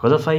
Cosa fai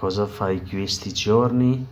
Cosa fai questi giorni?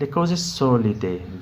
Le cose solite،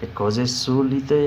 le cose solite،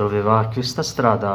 Dove va questa strada؟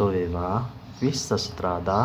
Dove va questa strada؟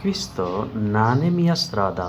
Questo non è mia strada،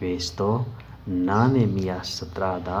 Questo non è mia strada،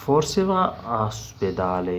Forse va all'ospedale،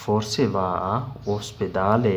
Forse va all'ospedale،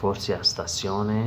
Forse a stazione،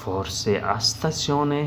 Forse a stazione،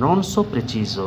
Non so preciso،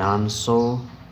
Non so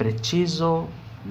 Preciso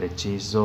Preciso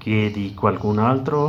Chiedi qualcun altro،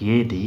Chiedi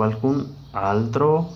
Qualcun altro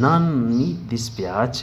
Non mi dispiace،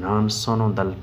Non sono dal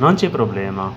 Non c'è problema،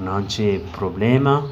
Non c'è problema،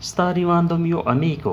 Sta arrivando mio amico،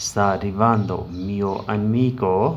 Sta arrivando mio amico،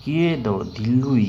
Chiedo di lui،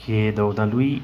Chiedo da lui،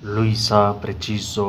Lui sa preciso،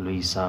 Lui sa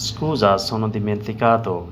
Scusa sono dimenticato،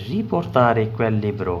Riportare quel libro،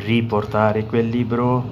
Riportare quel libro،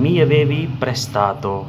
Mi avevi prestato،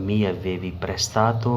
Mi avevi prestato،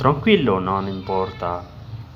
Tranquillo non importa،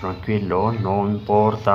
Tranquillo non importa،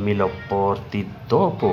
Me lo porti dopo،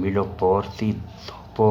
Me lo porti dopo،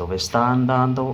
Dove sta andando،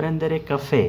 prendere caffè.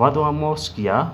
vado a moschia.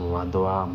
vado a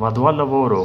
vado al lavoro.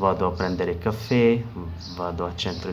vado a prendere caffè. vado a centro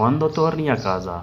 quando torni a casa.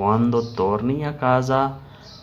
quando torni a casa.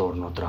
torno tra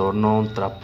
torno tra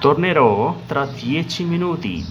tornerò tra 10 minuti.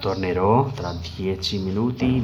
tornerò tra 10 minuti.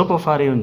dopo fare un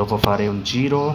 dopo fare un giro.